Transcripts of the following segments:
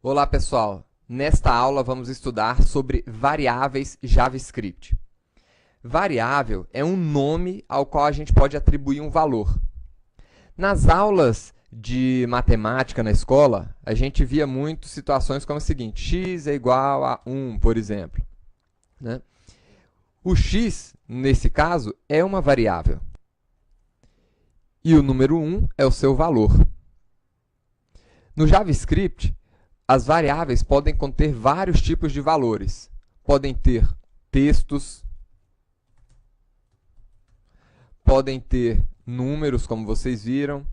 Olá pessoal, nesta aula vamos estudar sobre variáveis JavaScript. Variável é um nome ao qual a gente pode atribuir um valor. Nas aulas de matemática na escola, a gente via muito situações como a seguinte: x é igual a 1, por exemplo, né? O x, nesse caso, é uma variável. E o número 1 é o seu valor. No JavaScript, as variáveis podem conter vários tipos de valores. Podem ter textos, podem ter números, como vocês viram.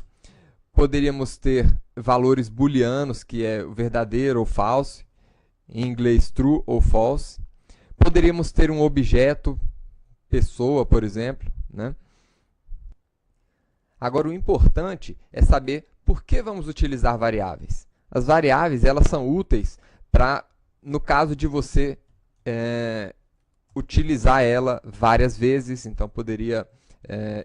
Poderíamos ter valores booleanos, que é verdadeiro ou falso, em inglês true ou false. Poderíamos ter um objeto, pessoa, por exemplo, né? Agora, o importante é saber por que vamos utilizar variáveis. As variáveis elas são úteis para, no caso de você utilizar ela várias vezes. Então, poderia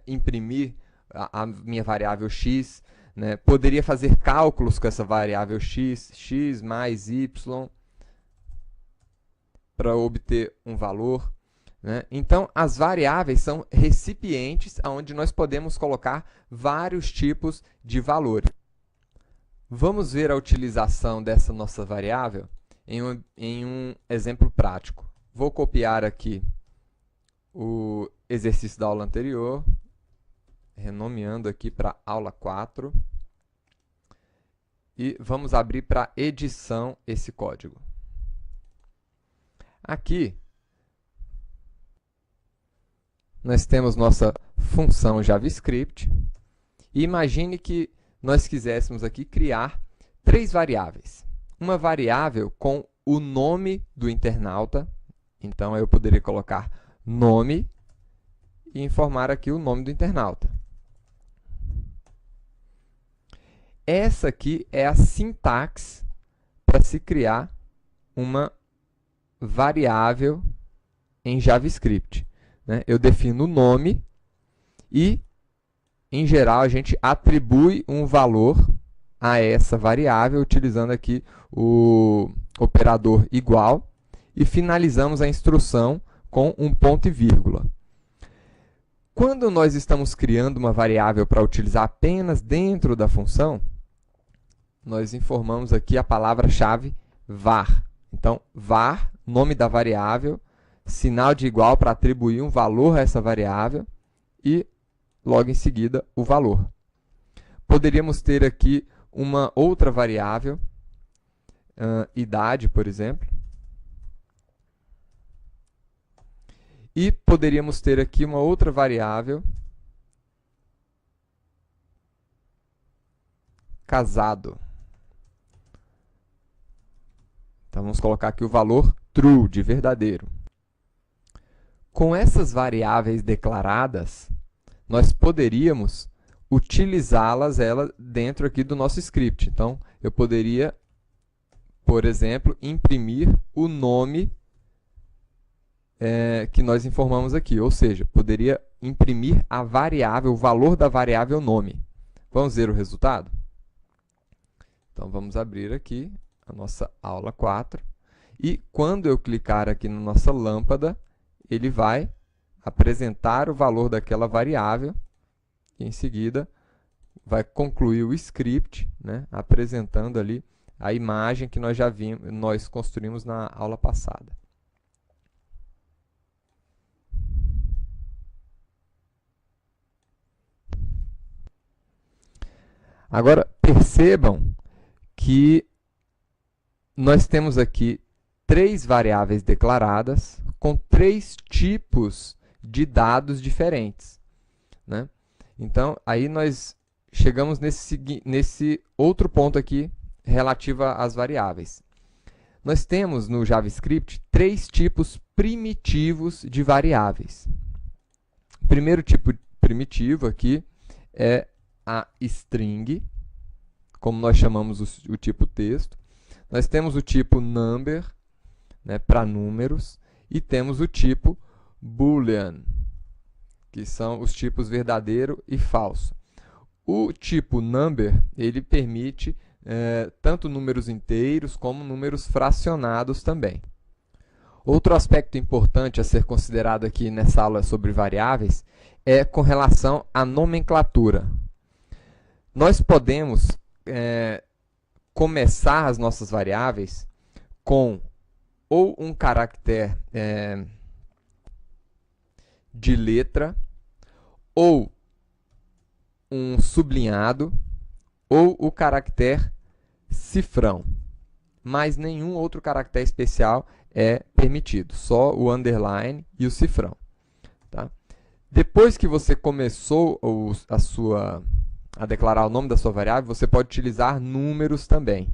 imprimir a minha variável x, né? Poderia fazer cálculos com essa variável x, x mais y, para obter um valor, né? Então, as variáveis são recipientes onde nós podemos colocar vários tipos de valores. Vamos ver a utilização dessa nossa variável em um exemplo prático. Vou copiar aqui o exercício da aula anterior, renomeando aqui para aula 4. E vamos abrir para edição esse código. Aqui, nós temos nossa função JavaScript. E imagine que nós quiséssemos aqui criar 3 variáveis. Uma variável com o nome do internauta. Então, eu poderia colocar nome e informar aqui o nome do internauta. Essa aqui é a sintaxe para se criar uma variável em JavaScript, né? Eu defino o nome e, em geral, a gente atribui um valor a essa variável utilizando aqui o operador igual e finalizamos a instrução com um ponto e vírgula. Quando nós estamos criando uma variável para utilizar apenas dentro da função, nós informamos aqui a palavra-chave var. Então, var, nome da variável, sinal de igual para atribuir um valor a essa variável e, logo em seguida, o valor. Poderíamos ter aqui uma outra variável, idade, por exemplo. E poderíamos ter aqui uma outra variável, casado. Então, vamos colocar aqui o valor true, de verdadeiro. Com essas variáveis declaradas, nós poderíamos utilizá-las dentro aqui do nosso script. Então, eu poderia, por exemplo, imprimir o nome que nós informamos aqui. Ou seja, poderia imprimir a variável, o valor da variável nome. Vamos ver o resultado? Então, vamos abrir aqui a nossa aula 4. E quando eu clicar aqui na nossa lâmpada, ele vai apresentar o valor daquela variável e, em seguida, vai concluir o script, né, apresentando ali a imagem que nós já vimos, nós construímos na aula passada. Agora, percebam que nós temos aqui 3 variáveis declaradas com 3 tipos de dados diferentes, né? Então, aí nós chegamos nesse outro ponto aqui relativo às variáveis. Nós temos no JavaScript 3 tipos primitivos de variáveis. O primeiro tipo primitivo aqui é a string, como nós chamamos o tipo texto. Nós temos o tipo number, né, para números, e temos o tipo boolean, que são os tipos verdadeiro e falso. O tipo number, ele permite tanto números inteiros como números fracionados também. Outro aspecto importante a ser considerado aqui nessa aula sobre variáveis é com relação à nomenclatura. Nós podemos começar as nossas variáveis com ou um caractere de letra, ou um sublinhado, ou o caractere cifrão. Mas nenhum outro caractere especial é permitido, só o underline e o cifrão. Tá? Depois que você começou a declarar o nome da sua variável, você pode utilizar números também,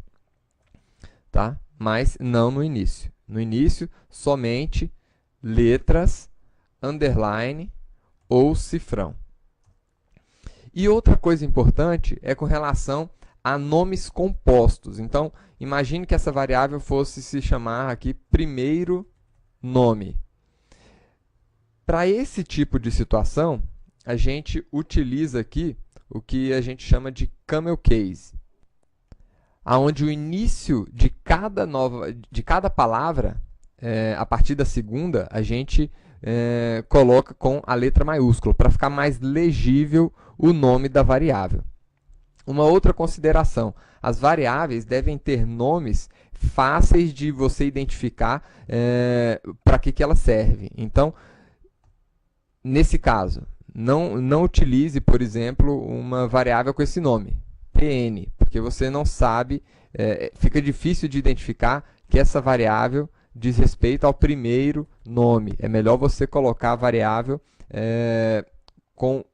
tá? Mas não no início. No início, somente letras, underline ou cifrão. E outra coisa importante é com relação a nomes compostos. Então, imagine que essa variável fosse se chamar aqui primeiro nome. Para esse tipo de situação, a gente utiliza aqui o que a gente chama de camel case, onde o início de cada palavra, a partir da segunda, a gente coloca com a letra maiúscula, para ficar mais legível o nome da variável. Uma outra consideração, as variáveis devem ter nomes fáceis de você identificar para que ela serve. Então, nesse caso, não utilize, por exemplo, uma variável com esse nome, pn, porque você não sabe, fica difícil de identificar que essa variável diz respeito ao primeiro nome. É melhor você colocar a variável com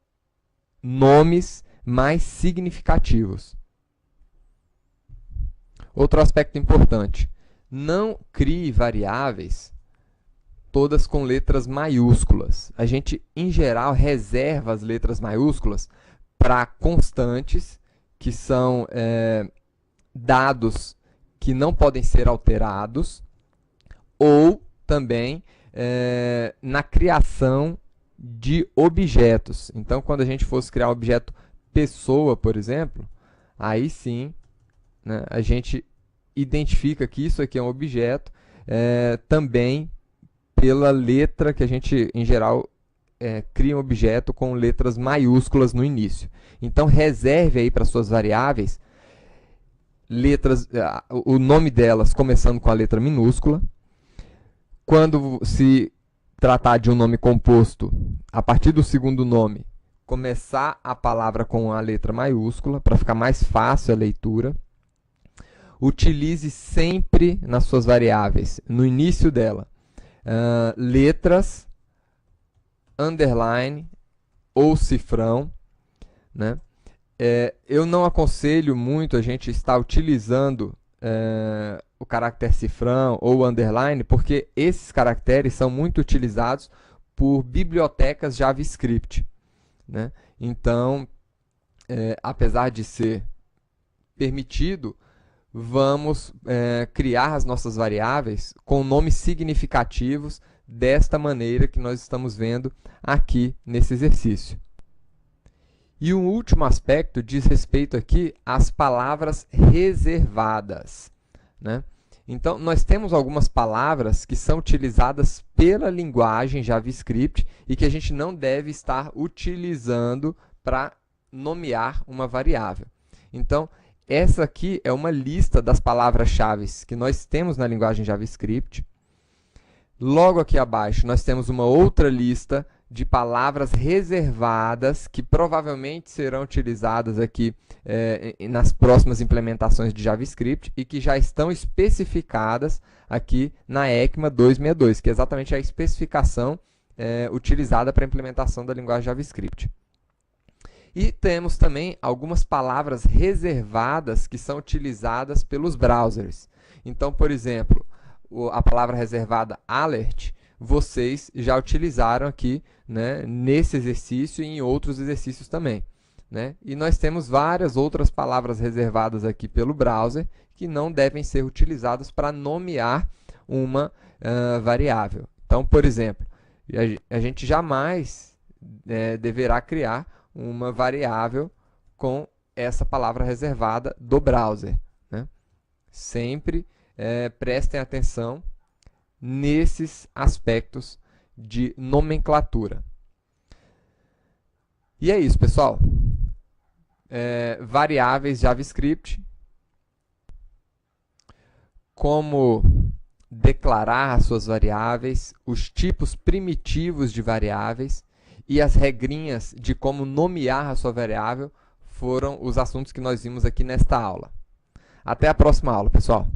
nomes mais significativos. Outro aspecto importante, não crie variáveis todas com letras maiúsculas. A gente, em geral, reserva as letras maiúsculas para constantes, que são dados que não podem ser alterados, ou também na criação de objetos. Então, quando a gente fosse criar um objeto pessoa, por exemplo, aí sim, né, a gente identifica que isso aqui é um objeto, também pela letra que a gente, em geral, cria um objeto com letras maiúsculas no início. Então, reserve aí para suas variáveis letras, o nome delas começando com a letra minúscula. Quando se tratar de um nome composto, a partir do segundo nome, começar a palavra com a letra maiúscula, para ficar mais fácil a leitura. Utilize sempre nas suas variáveis, no início dela, letras, underline ou cifrão, né? Eu não aconselho muito a gente estar utilizando o caractere cifrão ou underline, porque esses caracteres são muito utilizados por bibliotecas JavaScript, né? Então, apesar de ser permitido, vamos criar as nossas variáveis com nomes significativos desta maneira que nós estamos vendo aqui nesse exercício. E um último aspecto diz respeito aqui às palavras reservadas, né? Então, nós temos algumas palavras que são utilizadas pela linguagem JavaScript e que a gente não deve estar utilizando para nomear uma variável. Então, essa aqui é uma lista das palavras-chave que nós temos na linguagem JavaScript. Logo aqui abaixo, nós temos uma outra lista de palavras reservadas que provavelmente serão utilizadas aqui nas próximas implementações de JavaScript e que já estão especificadas aqui na ECMA 262, que é exatamente a especificação utilizada para a implementação da linguagem JavaScript. E temos também algumas palavras reservadas que são utilizadas pelos browsers. Então, por exemplo, a palavra reservada alert, vocês já utilizaram aqui, né, nesse exercício e em outros exercícios também, né? E nós temos várias outras palavras reservadas aqui pelo browser que não devem ser utilizadas para nomear uma variável. Então, por exemplo, a gente jamais deverá criar uma variável com essa palavra reservada do browser, Sempre prestem atenção nesses aspectos de nomenclatura. E é isso, pessoal. Variáveis JavaScript, como declarar as suas variáveis, os tipos primitivos de variáveis e as regrinhas de como nomear a sua variável foram os assuntos que nós vimos aqui nesta aula. Até a próxima aula, pessoal!